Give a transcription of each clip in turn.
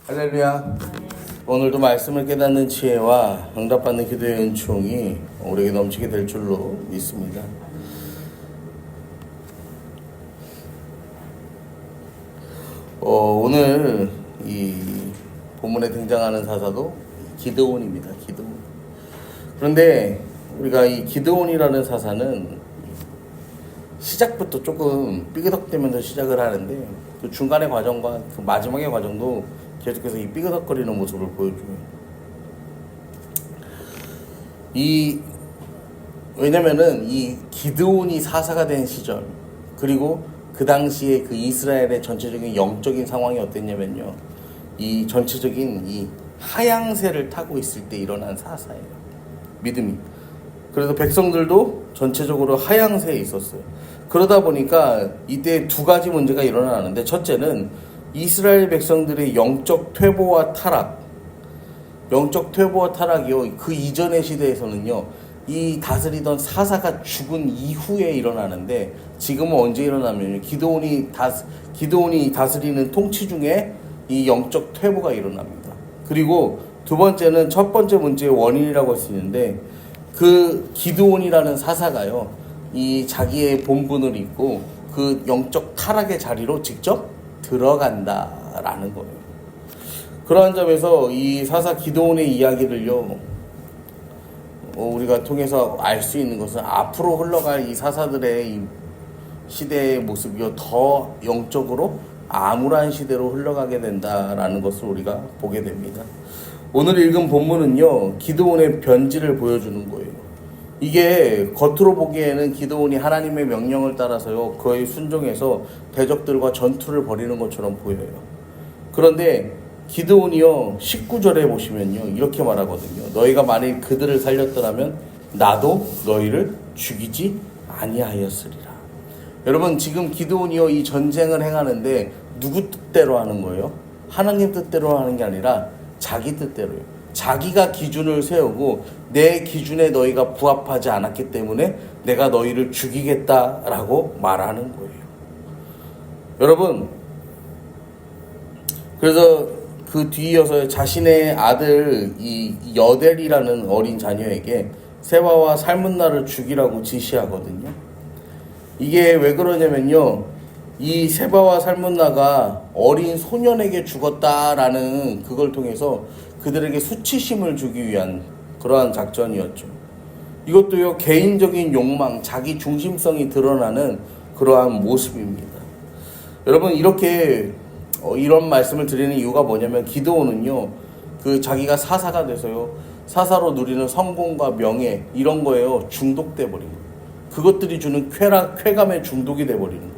할렐루야. 오늘도 말씀을 깨닫는 지혜와 응답받는 기도의 은총이 우리에게 넘치게 될 줄로 믿습니다. 오늘 이 본문에 등장하는 사사도 기드온입니다. 기드온. 그런데 우리가 이 기드온이라는 사사는 시작부터 조금 삐그덕대면서 시작을 하는데 그 중간의 과정과 그 마지막의 과정도 계속해서 이 삐그덕거리는 모습을 보여줘요. 왜냐면은 이 기드온이 사사가 된 시절, 그리고 그 당시에 그 이스라엘의 전체적인 영적인 상황이 어땠냐면요, 이 전체적인 이 하향세를 타고 있을 때 일어난 사사예요. 믿음이. 그래서 백성들도 전체적으로 하향세에 있었어요. 그러다 보니까 이때 두 가지 문제가 일어나는데, 첫째는 이스라엘 백성들의 영적 퇴보와 타락이요. 그 이전의 시대에서는요, 이 다스리던 사사가 죽은 이후에 일어나는데, 지금은 언제 일어나면요, 기드온이 다스리는 통치 중에 이 영적 퇴보가 일어납니다. 그리고 두 번째는 첫 번째 문제의 원인이라고 할 수 있는데, 그 기드온이라는 사사가요, 이 자기의 본분을 잊고 그 영적 타락의 자리로 직접 들어간다라는 거예요. 그러한 점에서 이 사사 기드온의 이야기를요, 우리가 통해서 알 수 있는 것은 앞으로 흘러갈 이 사사들의 이 시대의 모습이요, 더 영적으로 암울한 시대로 흘러가게 된다라는 것을 우리가 보게 됩니다. 오늘 읽은 본문은요, 기드온의 변질을 보여주는 거예요. 이게 겉으로 보기에는 기드온이 하나님의 명령을 따라서요, 그에 순종해서 대적들과 전투를 벌이는 것처럼 보여요. 그런데 기드온이요, 19절에 보시면요, 이렇게 말하거든요. 너희가 만일 그들을 살렸더라면 나도 너희를 죽이지 아니하였으리라. 여러분, 지금 기드온이요, 이 전쟁을 행하는데 누구 뜻대로 하는 거예요? 하나님 뜻대로 하는 게 아니라 자기 뜻대로요. 자기가 기준을 세우고 내 기준에 너희가 부합하지 않았기 때문에 내가 너희를 죽이겠다라고 말하는 거예요. 여러분, 그래서 그 뒤이어서 자신의 아들 이 여델이라는 어린 자녀에게 세바와 살문나를 죽이라고 지시하거든요. 이게 왜 그러냐면요, 이 세바와 살문나가 어린 소년에게 죽었다라는 그걸 통해서 그들에게 수치심을 주기 위한 그러한 작전이었죠. 이것도요, 개인적인 욕망, 자기 중심성이 드러나는 그러한 모습입니다. 여러분, 이렇게 이런 말씀을 드리는 이유가 뭐냐면, 기드온은요, 그 자기가 사사가 돼서요, 사사로 누리는 성공과 명예, 이런 거에요, 중독돼 버린 거예요. 그것들이 주는 쾌감에 중독이 돼 버리는 거예요.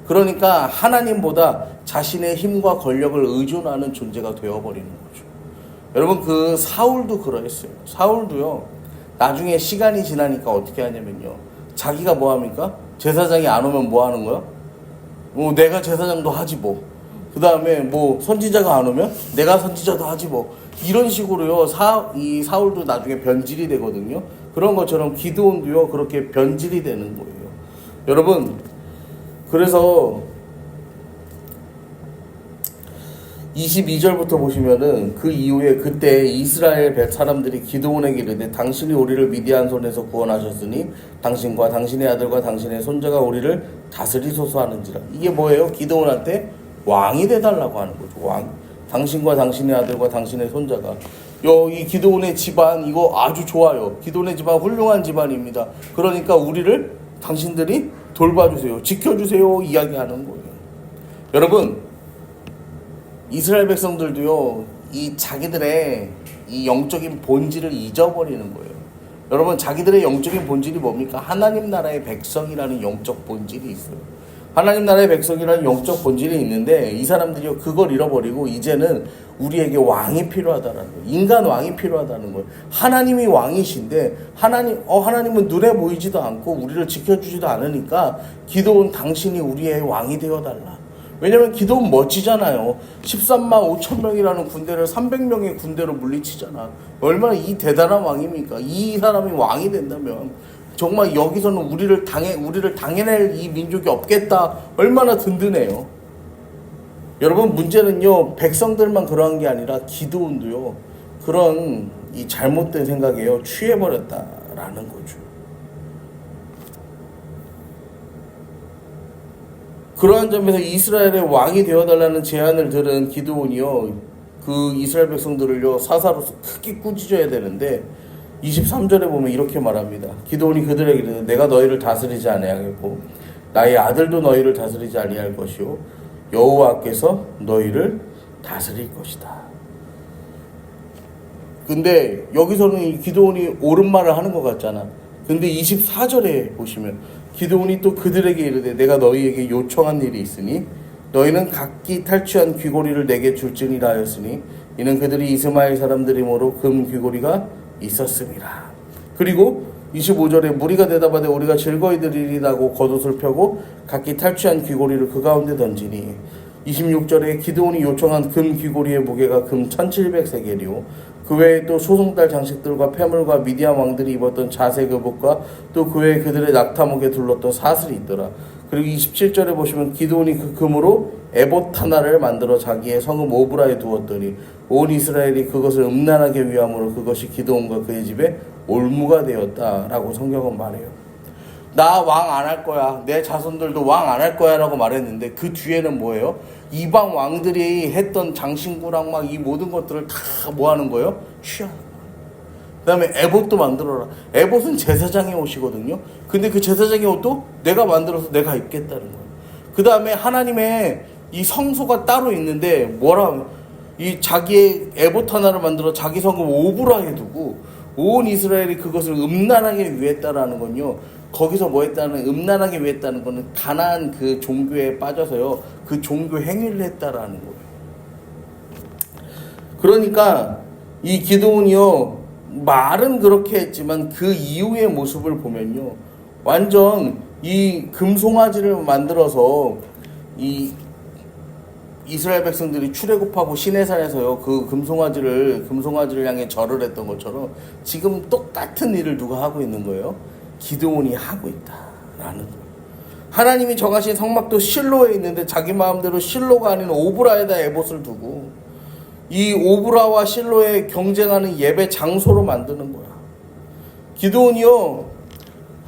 그러니까 하나님보다 자신의 힘과 권력을 의존하는 존재가 되어버리는 거죠. 여러분, 그 사울도 그러했어요. 사울도요, 나중에 시간이 지나니까 어떻게 하냐면요, 자기가 뭐 합니까? 제사장이 안 오면 뭐 하는 거야? 내가 제사장도 하지 뭐. 그 다음에 선지자가 안 오면 내가 선지자도 하지 뭐. 이런 식으로요, 이 사울도 나중에 변질이 되거든요. 그런 것처럼 기드온도요, 그렇게 변질이 되는 거예요. 여러분, 그래서 22절부터 보시면은, 그 이후에 그때 이스라엘 사람들이 기드온에게 이르되 당신이 우리를 미디안 손에서 구원하셨으니 당신과 당신의 아들과 당신의 손자가 우리를 다스리소서 하는지라. 이게 뭐예요? 기드온한테 왕이 돼달라고 하는 거죠. 왕. 당신과 당신의 아들과 당신의 손자가. 이 기드온의 집안 이거 아주 좋아요. 기드온의 집안 훌륭한 집안입니다. 그러니까 우리를 당신들이 돌봐주세요, 지켜주세요 이야기하는 거예요. 여러분, 이스라엘 백성들도요, 이 자기들의 이 영적인 본질을 잊어버리는 거예요. 여러분, 자기들의 영적인 본질이 뭡니까? 하나님 나라의 백성이라는 영적 본질이 있어요. 하나님 나라의 백성이라는 영적 본질이 있는데, 이 사람들이 그걸 잃어버리고 이제는 우리에게 왕이 필요하다는 거예요. 인간 왕이 필요하다는 거예요. 하나님이 왕이신데 하나님은 눈에 보이지도 않고 우리를 지켜주지도 않으니까 기드온, 당신이 우리의 왕이 되어달라. 왜냐면 기드온 멋지잖아요. 13만 5천 명이라는 군대를 300명의 군대로 물리치잖아. 얼마나 이 대단한 왕입니까? 이 사람이 왕이 된다면 정말 여기서는 우리를 당해낼 이 민족이 없겠다. 얼마나 든든해요. 여러분, 문제는요, 백성들만 그러한 게 아니라 기드온도요, 그런 이 잘못된 생각에요, 취해버렸다라는 거죠. 그러한 점에서 이스라엘의 왕이 되어달라는 제안을 들은 기드온이요, 그 이스라엘 백성들을요, 사사로서 크게 꾸짖어야 되는데, 23절에 보면 이렇게 말합니다. 기드온이 그들에게 이르되 내가 너희를 다스리지 아니하겠고 나의 아들도 너희를 다스리지 아니할 것이요 여호와께서 너희를 다스릴 것이다. 근데 여기서는 이 기드온이 옳은 말을 하는 것 같잖아. 근데 24절에 보시면 기드온이 또 그들에게 이르되 내가 너희에게 요청한 일이 있으니 너희는 각기 탈취한 귀고리를 내게 줄지니라 하였으니 이는 그들이 이스마엘 사람들이므로 금 귀고리가 있었습니다. 그리고 25절에 무리가 대답하되 우리가 즐거이 드리리라고 겉옷을 펴고 각기 탈취한 귀고리를 그 가운데 던지니 26절에 기드온이 요청한 금 귀고리의 무게가 금 1700세겔이요 그 외에 또 소송달 장식들과 폐물과 미디안 왕들이 입었던 자색 의복과 또 그 외에 그들의 낙타목에 둘렀던 사슬이 있더라. 그리고 27절에 보시면 기드온이 그 금으로 에봇 하나를 만들어 자기의 성읍 오브라에 두었더니 온 이스라엘이 그것을 음란하게 위함으로 그것이 기드온과 그의 집에 올무가 되었다라고 성경은 말해요. 나 왕 안 할 거야, 내 자손들도 왕 안 할 거야 라고 말했는데 그 뒤에는 뭐예요? 이방 왕들이 했던 장신구랑 막 이 모든 것들을 다 뭐 하는 거예요? 취하는 거예요. 그 다음에 에봇도 만들어라. 에봇은 제사장의 옷이거든요. 근데 그 제사장의 옷도 내가 만들어서 내가 입겠다는 거예요. 그 다음에 하나님의 이 성소가 따로 있는데 뭐라 하면 이 자기의 에봇 하나를 만들어 자기 성읍 오브라에 두고 온 이스라엘이 그것을 음란하게 위했다라는 건요. 거기서 뭐 했다는, 음란하게 위했다는 거는 가나안 그 종교에 빠져서요. 그 종교 행위를 했다라는 거예요. 그러니까 이 기드온이요. 말은 그렇게 했지만 그 이후의 모습을 보면요. 완전 이 금송아지를 만들어서 이 이스라엘 백성들이 출애굽하고 시내산에서요 그 금송아지를 향해 절을 했던 것처럼 지금 똑같은 일을 누가 하고 있는 거예요? 기드온이 하고 있다라는 거예요. 하나님이 정하신 성막도 실로에 있는데 자기 마음대로 실로가 아닌 오브라에다 에봇을 두고 이 오브라와 실로에 경쟁하는 예배 장소로 만드는 거야. 기드온이요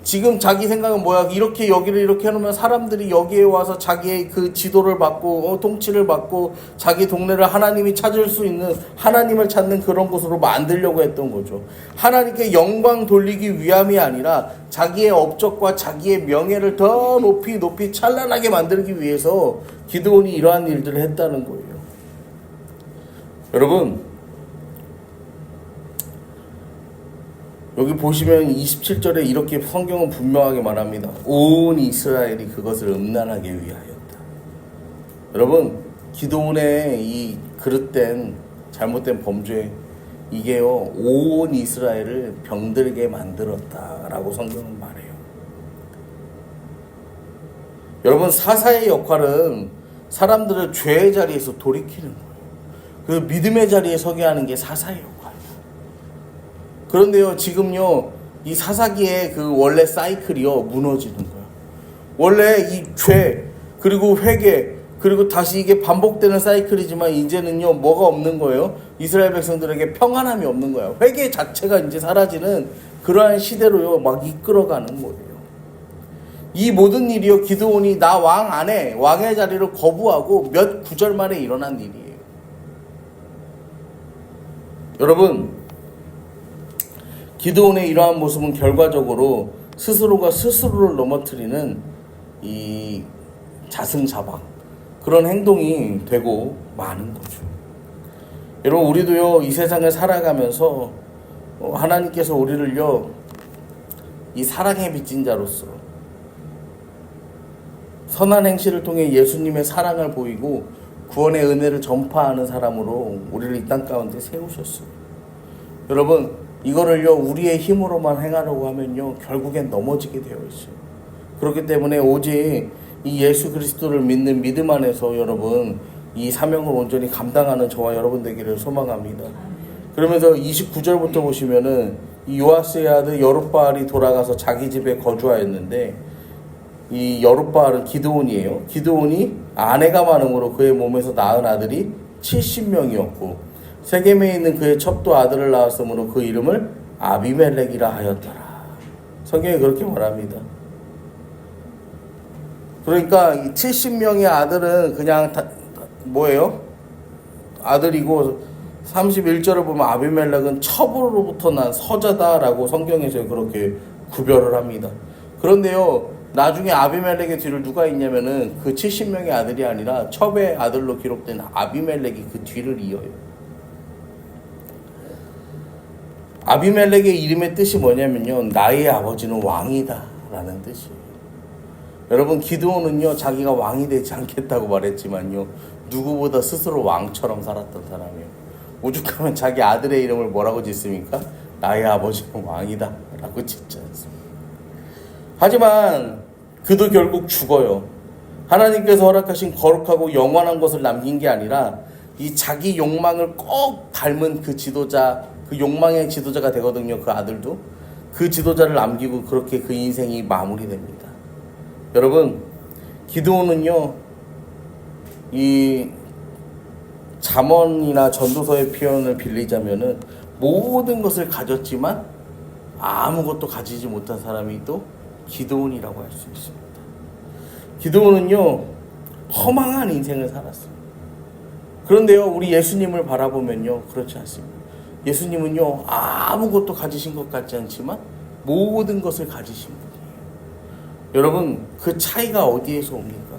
지금 자기 생각은 뭐야? 이렇게 여기를 이렇게 해놓으면 사람들이 여기에 와서 자기의 그 지도를 받고 통치를 받고 자기 동네를 하나님이 찾을 수 있는, 하나님을 찾는 그런 곳으로 만들려고 했던 거죠. 하나님께 영광 돌리기 위함이 아니라 자기의 업적과 자기의 명예를 더 높이 찬란하게 만들기 위해서 기드온이 이러한 일들을 했다는 거예요. 여러분, 여기 보시면 27절에 이렇게 성경은 분명하게 말합니다. 온 이스라엘이 그것을 음란하게 위하였다. 여러분, 기드온의 이 그릇된 잘못된 범죄, 이게요 온 이스라엘을 병들게 만들었다라고 성경은 말해요. 여러분, 사사의 역할은 사람들을 죄의 자리에서 돌이키는 거예요. 그 믿음의 자리에 서게 하는 게 사사의 역할이에요. 그런데요, 지금요, 이 사사기의 그 원래 사이클이요, 무너지는 거예요. 원래 이 죄, 그리고 회개, 그리고 다시 이게 반복되는 사이클이지만, 이제는요, 뭐가 없는 거예요? 이스라엘 백성들에게 평안함이 없는 거예요. 회개 자체가 이제 사라지는 그러한 시대로요, 막 이끌어가는 거예요. 이 모든 일이요, 기드온이 나 왕 안 해, 왕의 자리를 거부하고 몇 구절 만에 일어난 일이에요. 여러분, 기드온의 이러한 모습은 결과적으로 스스로가 스스로를 넘어뜨리는 이 자승자박, 그런 행동이 되고 마는 거죠. 여러분, 우리도요 이 세상을 살아가면서 하나님께서 우리를요 이 사랑에 빚진 자로서 선한 행실을 통해 예수님의 사랑을 보이고 구원의 은혜를 전파하는 사람으로 우리를 이 땅 가운데 세우셨어요. 여러분, 이거를요 우리의 힘으로만 행하려고 하면요 결국엔 넘어지게 되어 있어요. 그렇기 때문에 오직 이 예수 그리스도를 믿는 믿음 안에서 여러분 이 사명을 온전히 감당하는 저와 여러분 되기를 소망합니다. 그러면서 29절부터 보시면은 이 요아스의 아들 여룹바알이 돌아가서 자기 집에 거주하였는데 이 여룻바알은 기드온이에요. 기드온이 아내가 많음으로 그의 몸에서 낳은 아들이 70명이었고 세겜에 있는 그의 첩도 아들을 낳았으므로 그 이름을 아비멜렉이라 하였더라. 성경이 그렇게 말합니다. 그러니까 이 70명의 아들은 그냥 뭐예요? 아들이고 31절을 보면 아비멜렉은 첩으로부터 난 서자다라고 성경에서 그렇게 구별을 합니다. 그런데요, 나중에 아비멜렉의 뒤를 누가 있냐면은 그 70명의 아들이 아니라 첩의 아들로 기록된 아비멜렉이 그 뒤를 이어요. 아비멜렉의 이름의 뜻이 뭐냐면요, 나의 아버지는 왕이다 라는 뜻이에요. 여러분, 기드온은요 자기가 왕이 되지 않겠다고 말했지만요 누구보다 스스로 왕처럼 살았던 사람이에요. 오죽하면 자기 아들의 이름을 뭐라고 짓습니까? 나의 아버지는 왕이다 라고 짓지 않습니다. 하지만 그도 결국 죽어요. 하나님께서 허락하신 거룩하고 영원한 것을 남긴 게 아니라 이 자기 욕망을 꼭 닮은 그 지도자, 그 욕망의 지도자가 되거든요. 그 아들도 그 지도자를 남기고 그렇게 그 인생이 마무리됩니다. 여러분, 기드온은요 이 잠언이나 전도서의 표현을 빌리자면은 모든 것을 가졌지만 아무것도 가지지 못한 사람이 또 기드온이라고 할 수 있습니다. 기드온은요 허망한 인생을 살았어요. 그런데요 우리 예수님을 바라보면요 그렇지 않습니다. 예수님은요 아무것도 가지신 것 같지 않지만 모든 것을 가지신 분이에요. 여러분, 그 차이가 어디에서 옵니까?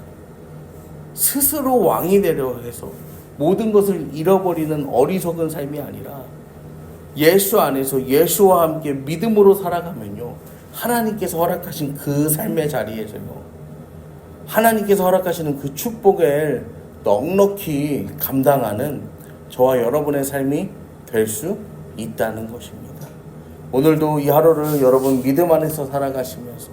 스스로 왕이 되려 해서 모든 것을 잃어버리는 어리석은 삶이 아니라 예수 안에서 예수와 함께 믿음으로 살아가면요 하나님께서 허락하신 그 삶의 자리에서요 하나님께서 허락하시는 그 축복을 넉넉히 감당하는 저와 여러분의 삶이 될 수 있다는 것입니다. 오늘도 이 하루를 여러분 믿음 안에서 살아가시면서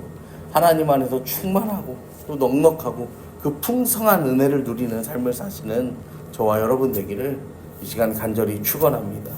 하나님 안에서 충만하고 또 넉넉하고 그 풍성한 은혜를 누리는 삶을 사시는 저와 여러분 되기를 이 시간 간절히 축원합니다.